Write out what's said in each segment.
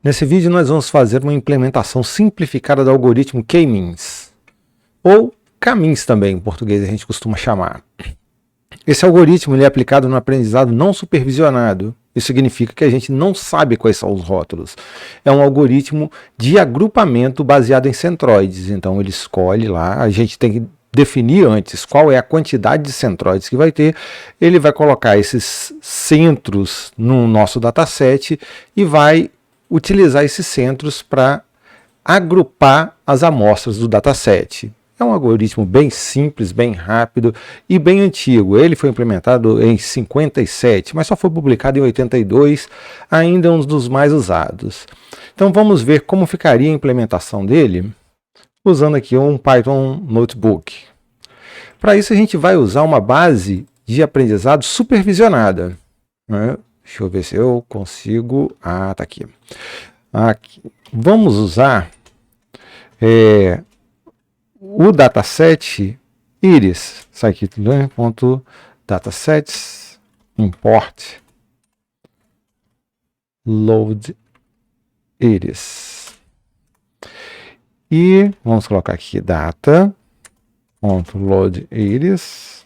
Nesse vídeo nós vamos fazer uma implementação simplificada do algoritmo K-means, ou K-means também, em português a gente costuma chamar. Esse algoritmo ele é aplicado no aprendizado não supervisionado. Isso significa que a gente não sabe quais são os rótulos. É um algoritmo de agrupamento baseado em centroides. Então ele escolhe lá, a gente tem que definir antes qual é a quantidade de centroides que vai ter. Ele vai colocar esses centros no nosso dataset e vai utilizar esses centros para agrupar as amostras do dataset. É um algoritmo bem simples, bem rápido e bem antigo. Ele foi implementado em 57, mas só foi publicado em 82, ainda um dos mais usados. Então vamos ver como ficaria a implementação dele usando aqui um Python Notebook. Para isso a gente vai usar uma base de aprendizado supervisionada, né? Deixa eu ver se eu consigo... Ah, tá aqui. Vamos usar o dataset iris, scikit-learn.datasets import load iris. E vamos colocar aqui data.load iris.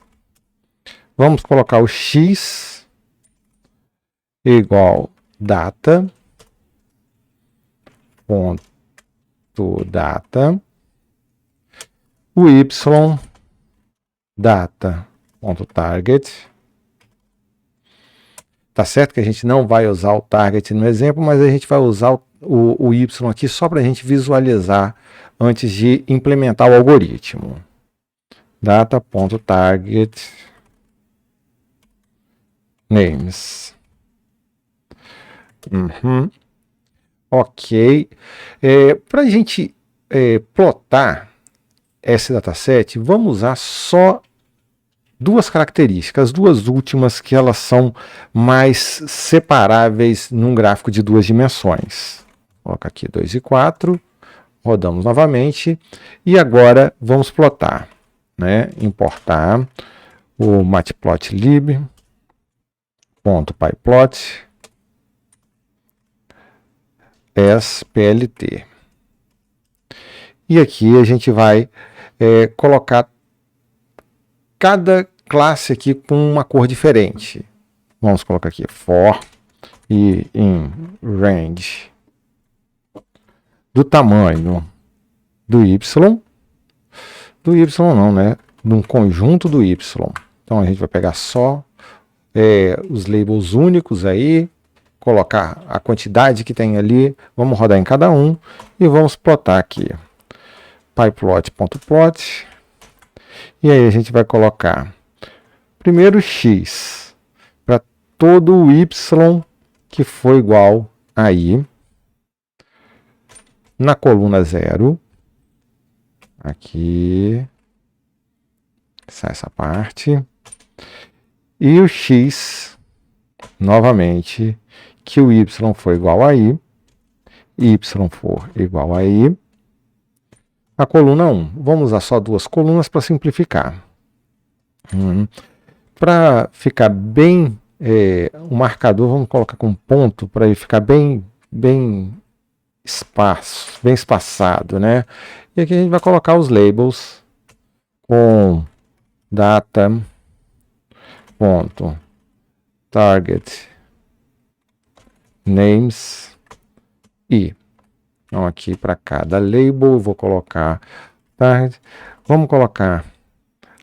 Vamos colocar o x igual data.data, o y data.target. Tá certo que a gente não vai usar o target no exemplo, mas a gente vai usar o y aqui só para a gente visualizar antes de implementar o algoritmo. Data.target names. Ok. Para a gente plotar esse dataset, vamos usar só duas características, as duas últimas que elas são mais separáveis num gráfico de duas dimensões. Coloca aqui 2 e 4, rodamos novamente e agora vamos plotar, né? Importar o matplotlib.pyplot splt. E aqui a gente vai colocar cada classe aqui com uma cor diferente. Vamos colocar aqui for e in range do tamanho do y não, né? De um conjunto do y. Então a gente vai pegar só os labels únicos aí, colocar a quantidade que tem ali, vamos rodar em cada um e vamos plotar aqui. pyplot.plot. E aí a gente vai colocar primeiro x para todo o y que for igual a i na coluna 0. Aqui, sai essa parte. E o x, novamente, que o y for igual a i, y for igual a i, a coluna 1. Vamos usar só duas colunas para simplificar. Para ficar bem o marcador, vamos colocar com ponto para ele ficar bem espaçado, né? E aqui a gente vai colocar os labels com data.target names e então aqui para cada label eu vou colocar target. Vamos colocar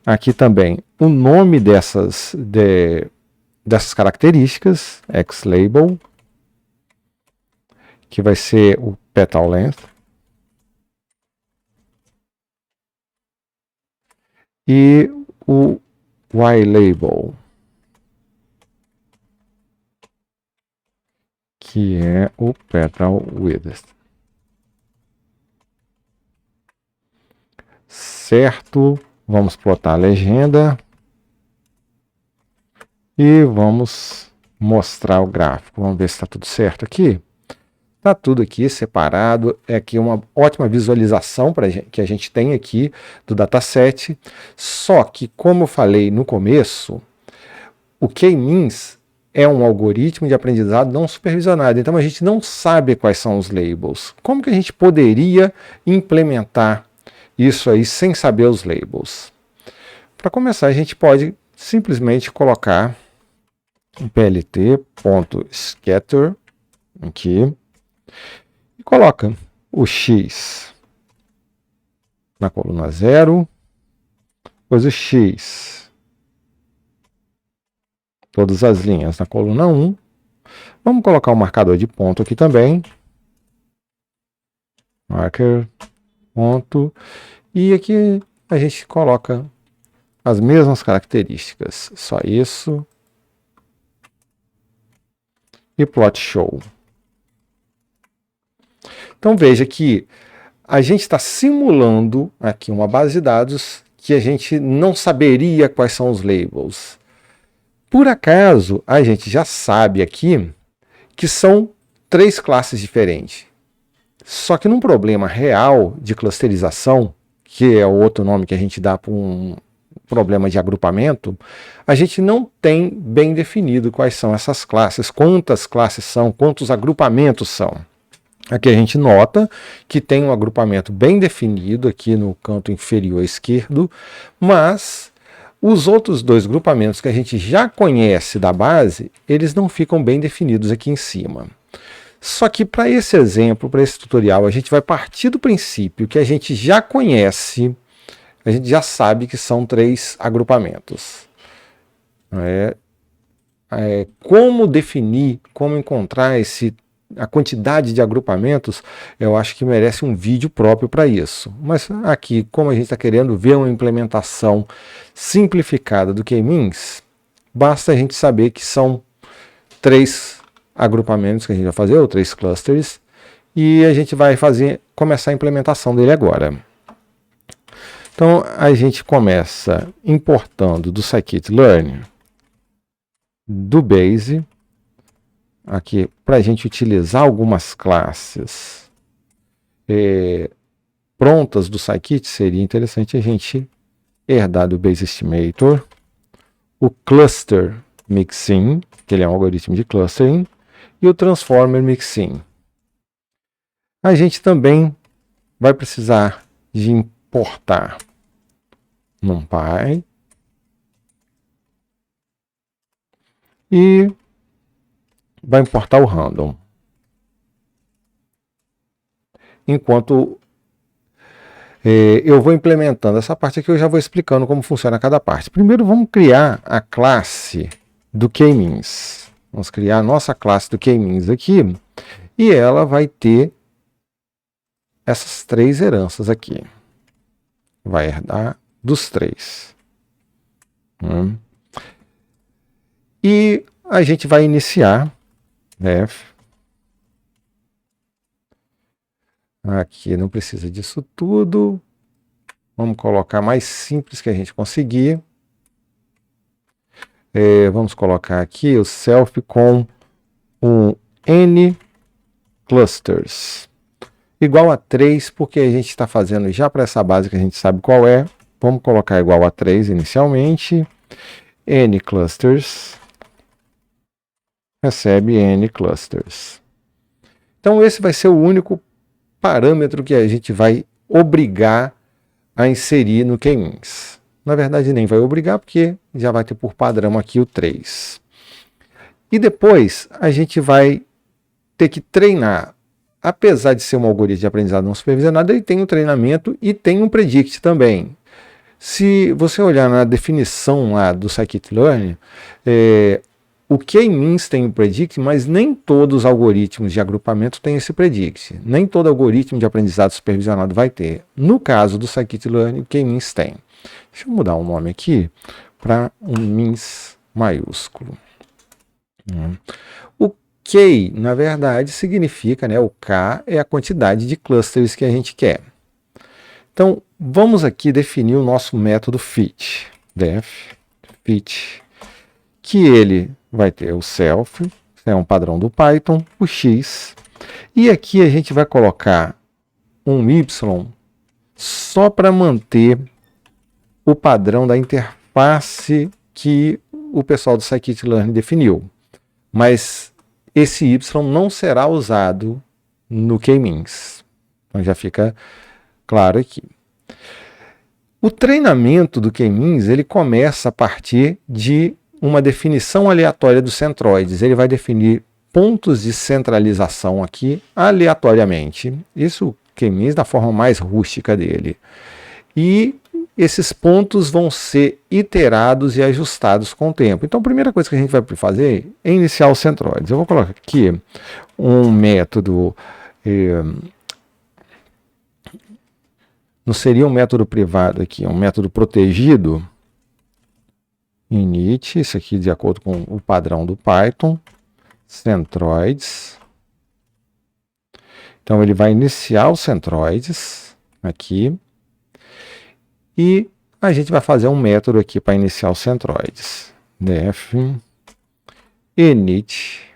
aqui também o nome dessas características, xlabel, que vai ser o petal length, e o ylabel, que é o petal width. Certo, vamos plotar a legenda e vamos mostrar o gráfico. Vamos ver se está tudo certo aqui. Está tudo aqui separado, é aqui uma ótima visualização que a gente tem aqui do dataset, só que, como eu falei no começo, o K-means é um algoritmo de aprendizado não supervisionado, então a gente não sabe quais são os labels. Como que a gente poderia implementar isso aí sem saber os labels? Para começar, a gente pode simplesmente colocar um plt.scatter aqui e coloca o x na coluna 0, depois o x, todas as linhas na coluna 1. Vamos colocar um marcador de ponto aqui também. Marker, ponto. E aqui a gente coloca as mesmas características. Só isso. E plot show. Então veja que a gente está simulando aqui uma base de dados que a gente não saberia quais são os labels. Por acaso, a gente já sabe aqui que são 3 classes diferentes. Só que num problema real de clusterização, que é o outro nome que a gente dá para um problema de agrupamento, a gente não tem bem definido quais são essas classes, quantas classes são, quantos agrupamentos são. Aqui a gente nota que tem um agrupamento bem definido aqui no canto inferior esquerdo, mas os outros 2 grupamentos que a gente já conhece da base, eles não ficam bem definidos aqui em cima. Só que para esse exemplo, para esse tutorial, a gente vai partir do princípio que a gente já conhece, a gente já sabe que são 3 agrupamentos. Como definir, como encontrar a quantidade de agrupamentos, eu acho que merece um vídeo próprio para isso. Mas aqui, como a gente está querendo ver uma implementação simplificada do K-means, basta a gente saber que são 3 agrupamentos que a gente vai fazer, ou 3 clusters, e a gente vai começar a implementação dele agora. Então, a gente começa importando do scikit-learn, do base, aqui, para a gente utilizar algumas classes prontas do scikit, seria interessante a gente herdar do base estimator, o cluster mixin, que ele é um algoritmo de clustering, e o transformer mixin. A gente também vai precisar de importar NumPy e vai importar o random. Enquanto eu vou implementando essa parte aqui, eu já vou explicando como funciona cada parte. Primeiro vamos criar a classe do K-means. Vamos criar a nossa classe do K-means aqui e ela vai ter essas 3 heranças aqui. Vai herdar dos 3. E a gente vai iniciar aqui não precisa disso tudo. Vamos colocar mais simples que a gente conseguir. Vamos colocar aqui o self com um n clusters igual a 3, porque a gente está fazendo já para essa base que a gente sabe qual é. Vamos colocar igual a 3 inicialmente. N clusters recebe n clusters. Então esse vai ser o único parâmetro que a gente vai obrigar a inserir no K-means. Na verdade nem vai obrigar, porque já vai ter por padrão aqui o 3. E depois a gente vai ter que treinar. Apesar de ser um algoritmo de aprendizado não supervisionado, ele tem um treinamento e tem um predict também. Se você olhar na definição lá do scikit-learn, o K-means tem o predict, mas nem todos os algoritmos de agrupamento têm esse predict. Nem todo algoritmo de aprendizado supervisionado vai ter. No caso do scikit-learn, o K-means tem. Deixa eu mudar o nome aqui para um means maiúsculo. O K, na verdade, significa, o K é a quantidade de clusters que a gente quer. Então, vamos aqui definir o nosso método fit. Def fit, que ele vai ter o self, é um padrão do Python, o x, e aqui a gente vai colocar um y só para manter o padrão da interface que o pessoal do scikit-learn definiu. mas esse y não será usado no k-means. Então já fica claro aqui. O treinamento do k-means ele começa a partir de uma definição aleatória dos centroides. Ele vai definir pontos de centralização aqui aleatoriamente. Isso k-means da forma mais rústica dele. E esses pontos vão ser iterados e ajustados com o tempo. Então a primeira coisa que a gente vai fazer é iniciar os centroides. Eu vou colocar aqui um método... não seria um método privado aqui, é um método protegido. Init, isso aqui de acordo com o padrão do Python. Centroids. Então ele vai iniciar os centroids aqui. E a gente vai fazer um método aqui para iniciar os centroides. Def init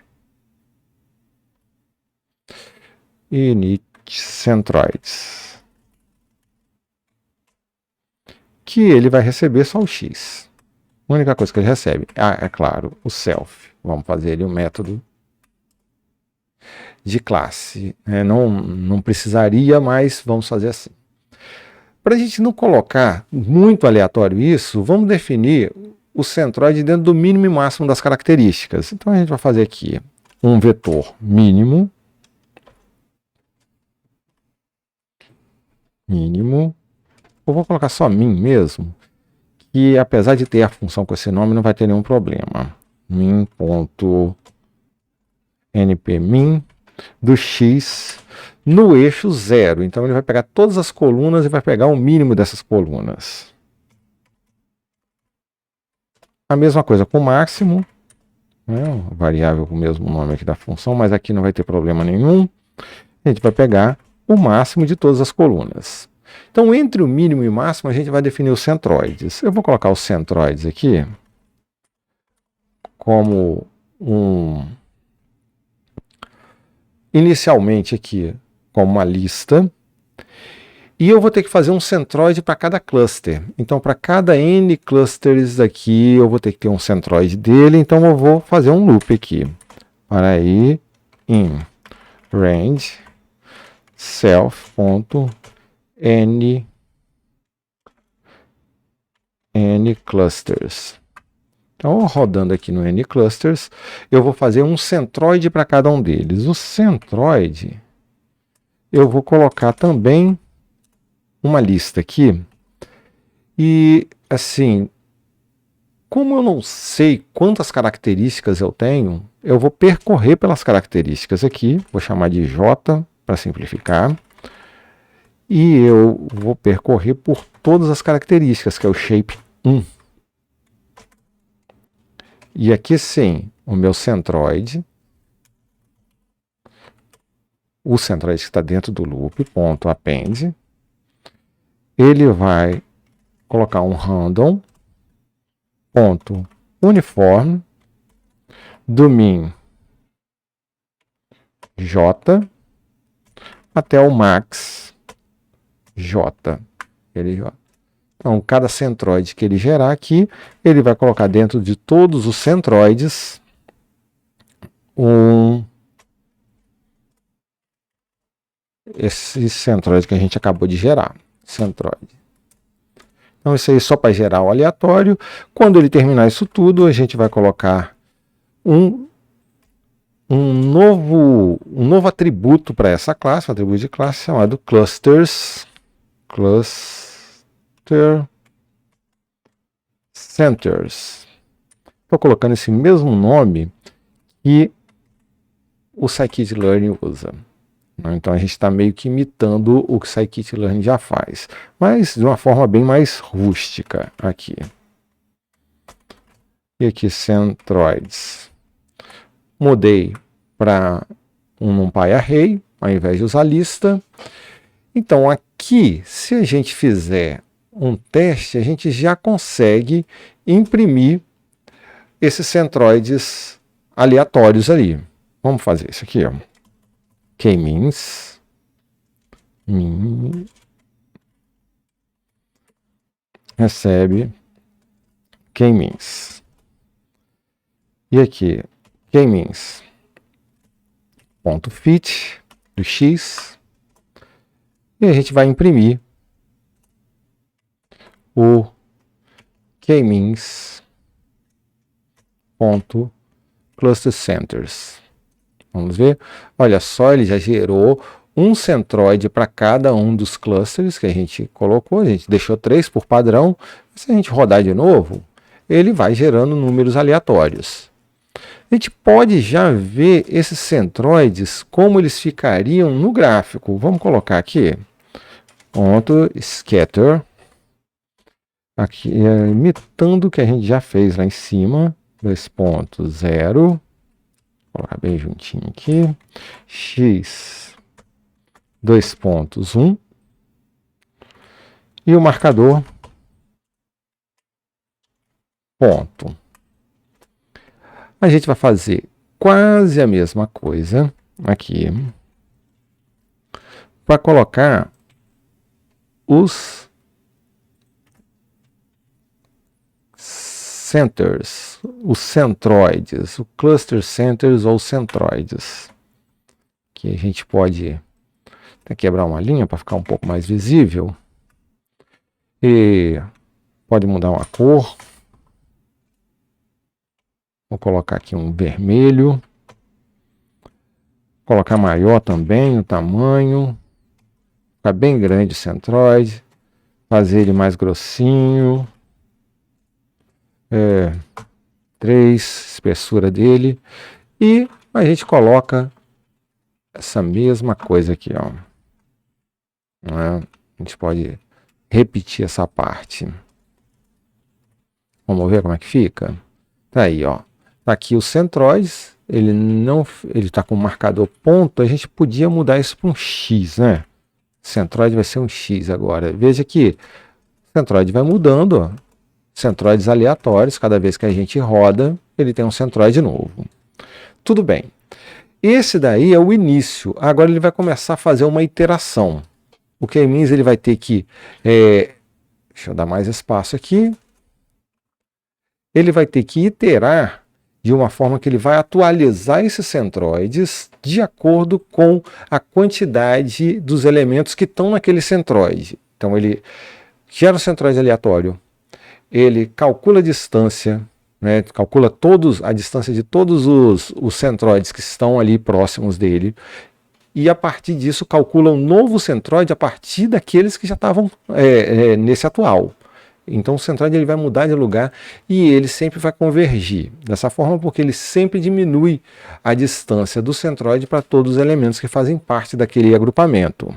centroids. Que ele vai receber só o x. A única coisa que ele recebe, é claro, o self. Vamos fazer ele um método de classe. Não precisaria, mas vamos fazer assim. Para a gente não colocar muito aleatório isso, vamos definir o centroide dentro do mínimo e máximo das características. Então a gente vai fazer aqui um vetor mínimo. Eu vou colocar só min mesmo, que apesar de ter a função com esse nome, não vai ter nenhum problema. Min.npmin do x no eixo 0. Então ele vai pegar todas as colunas e vai pegar o mínimo dessas colunas. A mesma coisa com o máximo, variável com o mesmo nome aqui da função, mas aqui não vai ter problema nenhum. A gente vai pegar o máximo de todas as colunas. Então, entre o mínimo e o máximo, a gente vai definir os centroides. Eu vou colocar os centroides aqui como inicialmente aqui como uma lista. E eu vou ter que fazer um centroide para cada cluster. Então, para cada n clusters aqui, eu vou ter que ter um centroide dele. Então, eu vou fazer um loop aqui. Para ir in range self.n clusters. Então, rodando aqui no n clusters, eu vou fazer um centroide para cada um deles. O centroide, eu vou colocar também uma lista aqui. E, assim, como eu não sei quantas características eu tenho, eu vou percorrer pelas características aqui. Vou chamar de J para simplificar. E eu vou percorrer por todas as características, que é o shape 1. E aqui sim, o meu centroide, o centroide que está dentro do loop, ponto append, ele vai colocar um random, ponto uniforme, do min j até o max j. Então, cada centroide que ele gerar aqui, ele vai colocar dentro de todos os centroides esse centroide que a gente acabou de gerar. Centroide. Então, isso aí só para gerar o aleatório. Quando ele terminar isso tudo, a gente vai colocar um novo atributo para essa classe, um atributo de classe chamado clusters. Cluster centers. Estou colocando esse mesmo nome que o scikit-learn usa. Então a gente está meio que imitando o que o scikit-learn já faz, mas de uma forma bem mais rústica aqui. E aqui centroids. Mudei para um NumPy array, ao invés de usar lista. Então aqui, se a gente fizer um teste, a gente já consegue imprimir esses centroides aleatórios ali. Vamos fazer isso aqui, ó. K-means recebe K-means. E aqui, k-means ponto fit do x, e a gente vai imprimir o k-means ponto cluster centers. Vamos ver? Olha só, ele já gerou um centroide para cada um dos clusters que a gente colocou. A gente deixou 3 por padrão. Se a gente rodar de novo, ele vai gerando números aleatórios. A gente pode já ver esses centroides, como eles ficariam no gráfico. Vamos colocar aqui, ponto scatter, aqui, imitando o que a gente já fez lá em cima, 2.0, vou colocar bem juntinho aqui, x 2.1, e o marcador ponto. A gente vai fazer quase a mesma coisa aqui para colocar os centers, os centroides, o cluster centers ou centroides, que a gente pode até quebrar uma linha para ficar um pouco mais visível, e pode mudar uma cor. Vou colocar aqui um vermelho, colocar maior também o tamanho, ficar bem grande o centroide, fazer ele mais grossinho, 3, espessura dele, e a gente coloca essa mesma coisa aqui, ó. A gente pode repetir essa parte. Vamos ver como é que fica? Tá aí, ó. Tá aqui os centroides, ele tá com o marcador ponto, a gente podia mudar isso para um X, né? Centroide vai ser um X agora. Veja que o centroide vai mudando, ó. Centroides aleatórios, cada vez que a gente roda, ele tem um centroide novo. Tudo bem. Esse daí é o início. Agora ele vai começar a fazer uma iteração. O k-means ele vai ter que... deixa eu dar mais espaço aqui. Ele vai ter que iterar de uma forma que ele vai atualizar esses centroides de acordo com a quantidade dos elementos que estão naquele centroide. Então ele gera um centroide aleatório, ele calcula a distância, né, calcula a distância de todos os centroides que estão ali próximos dele, e a partir disso calcula um novo centroide a partir daqueles que já estavam nesse atual. Então o centroide ele vai mudar de lugar e ele sempre vai convergir dessa forma, porque ele sempre diminui a distância do centroide para todos os elementos que fazem parte daquele agrupamento.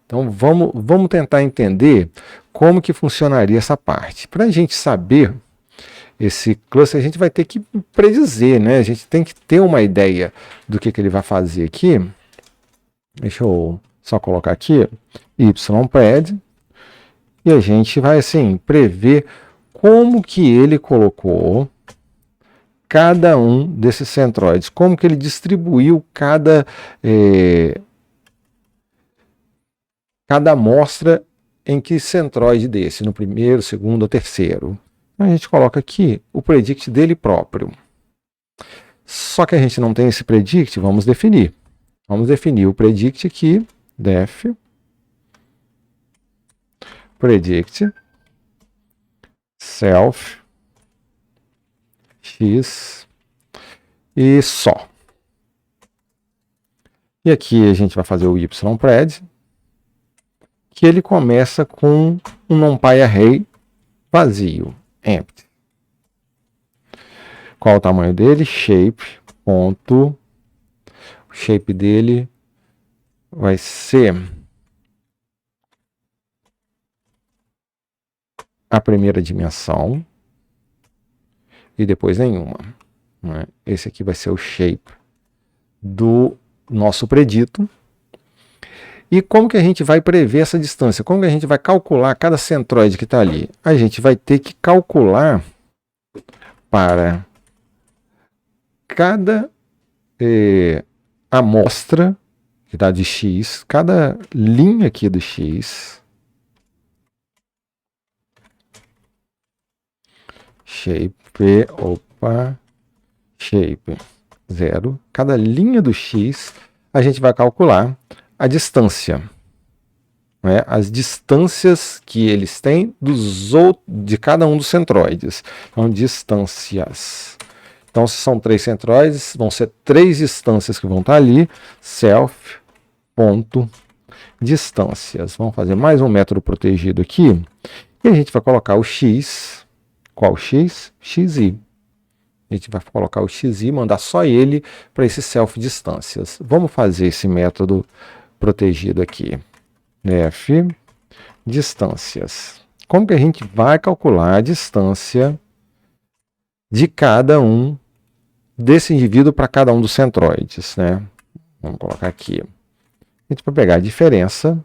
Então vamos tentar entender como que funcionaria essa parte. Para a gente saber esse cluster, a gente vai ter que predizer, né? A gente tem que ter uma ideia do que ele vai fazer aqui. Deixa eu só colocar aqui, ypred. E a gente vai, assim, prever como que ele colocou cada um desses centroides, como que ele distribuiu cada amostra em que centroide desse, no primeiro, segundo ou terceiro. A gente coloca aqui o predict dele próprio. Só que a gente não tem esse predict, vamos definir. Vamos definir o predict aqui, def predict self x e só. E aqui a gente vai fazer o ypred, que ele começa com um numpy array vazio, empty. Qual o tamanho dele? Shape, ponto. O shape dele vai ser a primeira dimensão e depois nenhuma, né? Esse aqui vai ser o shape do nosso predito. E como que a gente vai prever essa distância? Como que a gente vai calcular cada centroide que está ali? A gente vai ter que calcular para cada amostra que dá de x, cada linha aqui do x, shape, shape, 0. Cada linha do X, a gente vai calcular a distância. Né, as distâncias que eles têm de cada um dos centroides. Então, distâncias. Então, se são 3 centroides, vão ser 3 distâncias que vão estar ali. Self.distâncias. Vamos fazer mais um método protegido aqui. E a gente vai colocar o x. Qual x? Xi. A gente vai colocar o xi, mandar só ele para esse self.distâncias. Vamos fazer esse método protegido aqui. F distâncias. Como que a gente vai calcular a distância de cada um desse indivíduo para cada um dos centroides, né? Vamos colocar aqui. A gente vai pegar a diferença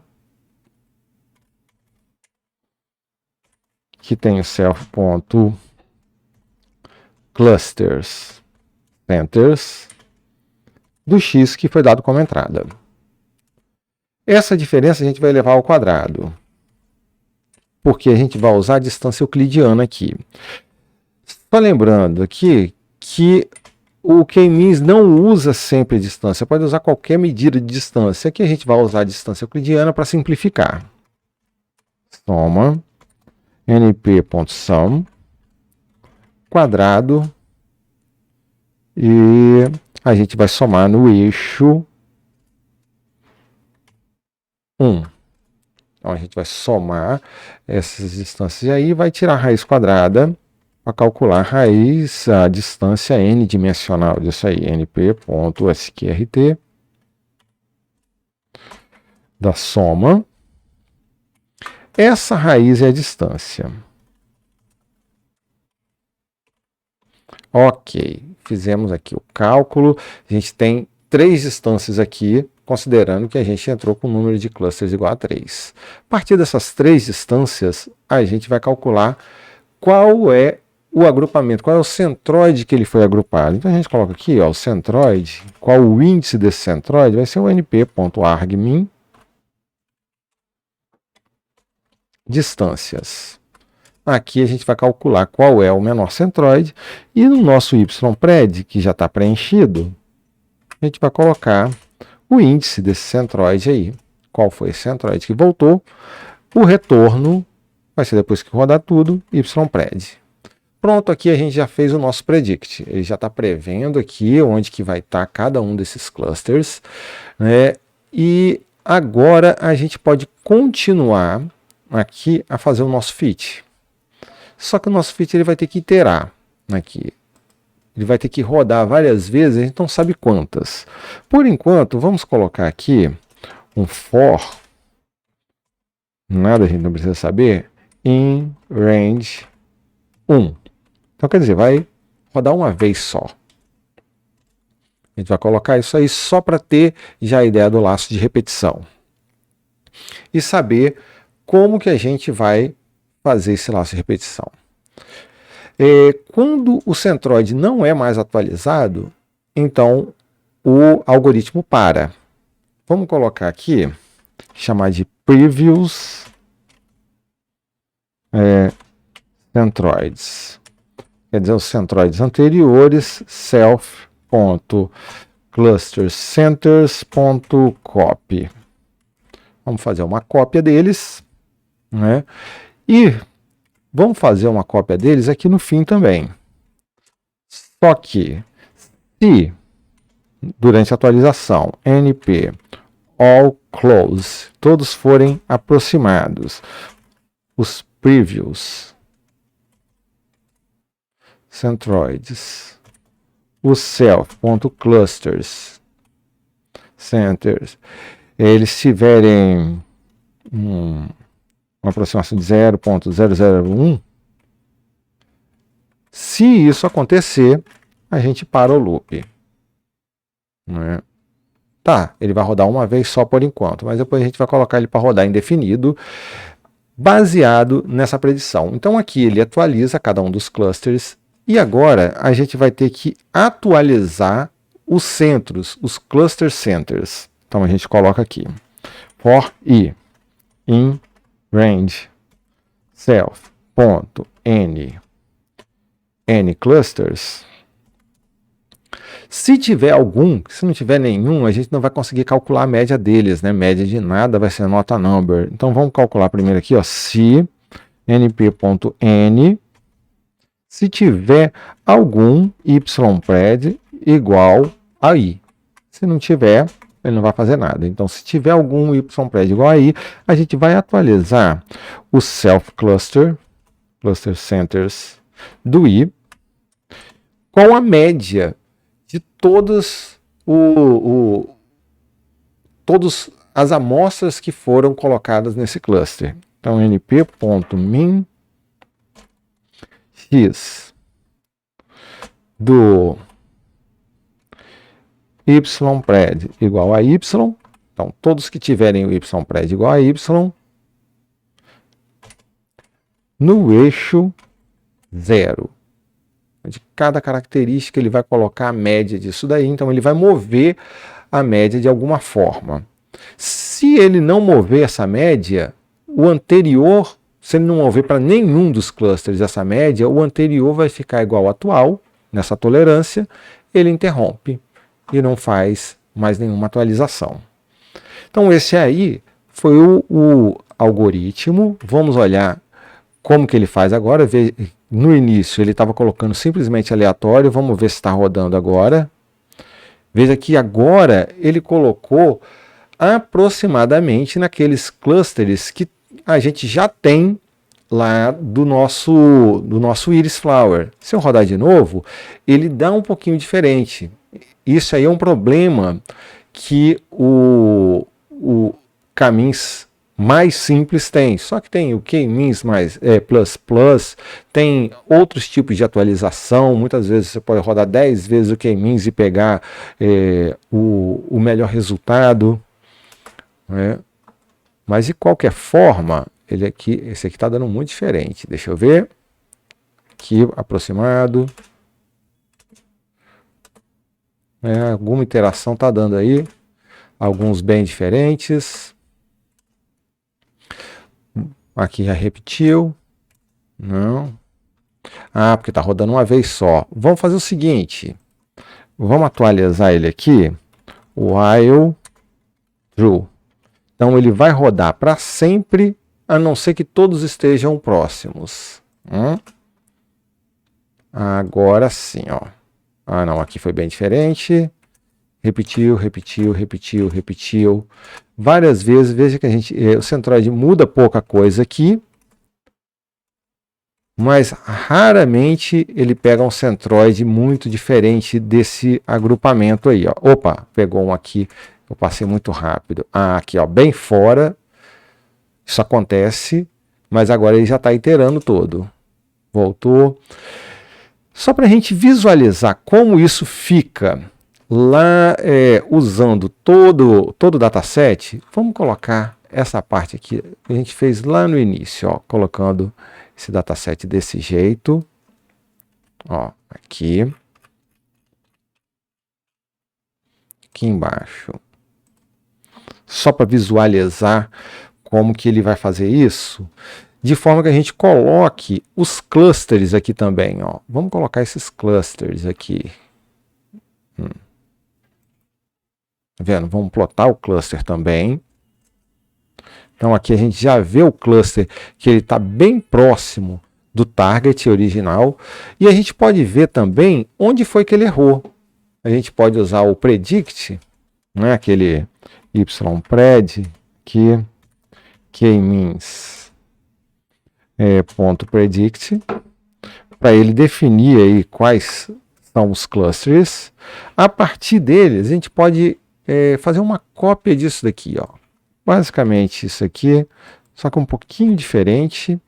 que tem o self.clusters centers do x que foi dado como entrada. Essa diferença a gente vai levar ao quadrado, porque a gente vai usar a distância euclidiana aqui. Só lembrando aqui que o K-means não usa sempre distância, pode usar qualquer medida de distância. Aqui a gente vai usar a distância euclidiana para simplificar. Soma np.sum quadrado e a gente vai somar no eixo 1. Então, a gente vai somar essas distâncias aí e vai tirar a raiz quadrada para calcular a distância n-dimensional disso aí, np.sqrt da soma. Essa raiz é a distância. Ok, fizemos aqui o cálculo. A gente tem 3 distâncias aqui, considerando que a gente entrou com o número de clusters igual a 3. A partir dessas 3 distâncias, a gente vai calcular qual é o agrupamento, qual é o centroide que ele foi agrupado. Então a gente coloca aqui, ó, o centroide, qual o índice desse centroide, vai ser o np.argmin distâncias. Aqui a gente vai calcular qual é o menor centroide e no nosso ypred, que já está preenchido, a gente vai colocar o índice desse centroide aí. Qual foi esse centroide que voltou? O retorno vai ser depois que rodar tudo, ypred. Pronto, aqui a gente já fez o nosso predict. Ele já está prevendo aqui onde que vai estar cada um desses clusters, né? E agora a gente pode continuar aqui a fazer o nosso fit. Só que o nosso fit ele vai ter que iterar aqui. Ele vai ter que rodar várias vezes, a gente não sabe quantas. Por enquanto, vamos colocar aqui um for, nada a gente não precisa saber, in range 1. Então, quer dizer, vai rodar uma vez só. A gente vai colocar isso aí só para ter já a ideia do laço de repetição. E saber como que a gente vai fazer esse laço de repetição. Quando o centroide não é mais atualizado, então o algoritmo para. Vamos colocar aqui, chamar de previous centroids. Quer dizer, os centroides anteriores, self.clustercenters.copy. Vamos fazer uma cópia deles, né? E vamos fazer uma cópia deles aqui no fim também. Só que, se durante a atualização np all close, todos forem aproximados, os previews centroids, os self.clusters centers, eles tiverem uma aproximação de 0.001, se isso acontecer, a gente para o loop. Né? Tá, ele vai rodar uma vez só por enquanto, mas depois a gente vai colocar ele para rodar indefinido, baseado nessa predição. Então aqui ele atualiza cada um dos clusters e agora a gente vai ter que atualizar os centros, os cluster centers. Então a gente coloca aqui for i in range self.n clusters Se tiver algum, se não tiver nenhum, a gente não vai conseguir calcular a média deles, né? Média de nada vai ser nota number. Então vamos calcular primeiro aqui, ó, se np.n, se tiver algum ypred igual a i. Se não tiver, ele não vai fazer nada. Então, se tiver algum ypred igual a i, a gente vai atualizar o self cluster, cluster centers do i, com a média de todas as amostras que foram colocadas nesse cluster. Então, np.min x do ypred igual a y. Então, todos que tiverem o ypred igual a y, no eixo 0. De cada característica ele vai colocar a média disso daí, então ele vai mover a média de alguma forma. Se ele não mover essa média, o anterior, se ele não mover para nenhum dos clusters essa média, o anterior vai ficar igual ao atual, nessa tolerância, ele interrompe e não faz mais nenhuma atualização. Então esse aí foi o algoritmo. Vamos olhar como que ele faz agora. No início ele estava colocando simplesmente aleatório, vamos ver se está rodando agora. Veja que agora ele colocou aproximadamente naqueles clusters que a gente já tem lá do nosso Iris Flower. Se eu rodar de novo, ele dá um pouquinho diferente. Isso aí é um problema que o K-means mais simples tem, só que tem o K-means mais plus, tem outros tipos de atualização. Muitas vezes você pode rodar 10 vezes o K-means e pegar o melhor resultado, né? Mas de qualquer forma, esse aqui está dando muito diferente. Deixa eu ver aqui, aproximado, alguma interação está dando aí, alguns bem diferentes. Aqui já repetiu. Não. Ah, porque está rodando uma vez só. Vamos fazer o seguinte. Vamos atualizar ele aqui. While true. Então ele vai rodar para sempre, a não ser que todos estejam próximos. Agora sim, ó. Ah, não, aqui foi bem diferente. Repetiu. Várias vezes. Veja que o centroide muda pouca coisa aqui, mas raramente ele pega um centroide muito diferente desse agrupamento aí, ó. Opa, pegou um aqui, eu passei muito rápido. Ah, aqui, ó, bem fora. Isso acontece, mas agora ele já está iterando todo. Voltou. Só para a gente visualizar como isso fica lá, usando todo o dataset, vamos colocar essa parte aqui que a gente fez lá no início, ó, colocando esse dataset desse jeito, ó, aqui embaixo, só para visualizar como que ele vai fazer isso, de forma que a gente coloque os clusters aqui também, ó. Vamos colocar esses clusters aqui. Tá vendo? Vamos plotar o cluster também. Então aqui a gente já vê o cluster que ele está bem próximo do target original. E a gente pode ver também onde foi que ele errou. A gente pode usar o predict, né? Aquele ypred que K-means ponto predict, para ele definir aí quais são os clusters. A partir deles a gente pode fazer uma cópia disso daqui, ó. Basicamente isso aqui, só que um pouquinho diferente,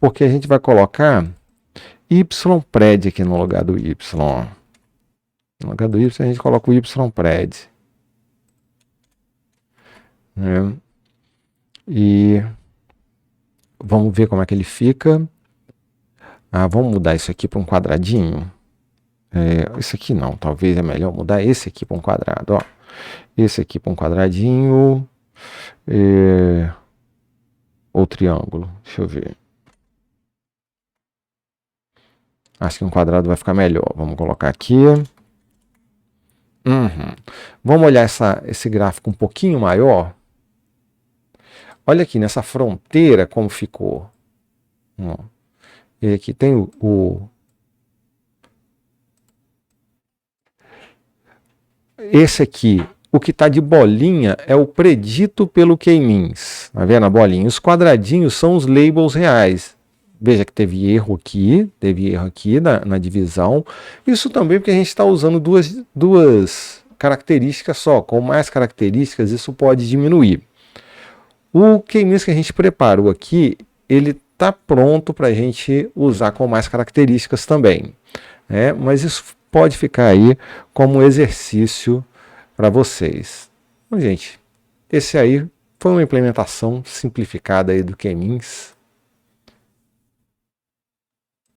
porque a gente vai colocar ypred aqui no lugar do y. No lugar do y a gente coloca o ypred. E vamos ver como é que ele fica. Vamos mudar isso aqui para um quadradinho. Esse aqui não, talvez é melhor mudar esse aqui para um quadrado, ó. Esse aqui para um quadradinho. Ou triângulo, deixa eu ver. Acho que um quadrado vai ficar melhor. Vamos colocar aqui. Uhum. Vamos olhar esse gráfico um pouquinho maior. Olha aqui nessa fronteira como ficou. E aqui tem esse aqui, o que está de bolinha é o predito pelo K-means. Tá vendo a bolinha? Os quadradinhos são os labels reais. Veja que teve erro aqui na divisão. Isso também porque a gente está usando duas características só. Com mais características, isso pode diminuir. O K-means que a gente preparou aqui, ele está pronto para a gente usar com mais características também. Mas isso pode ficar aí como um exercício para vocês. Bom, gente, esse aí foi uma implementação simplificada aí do K-means.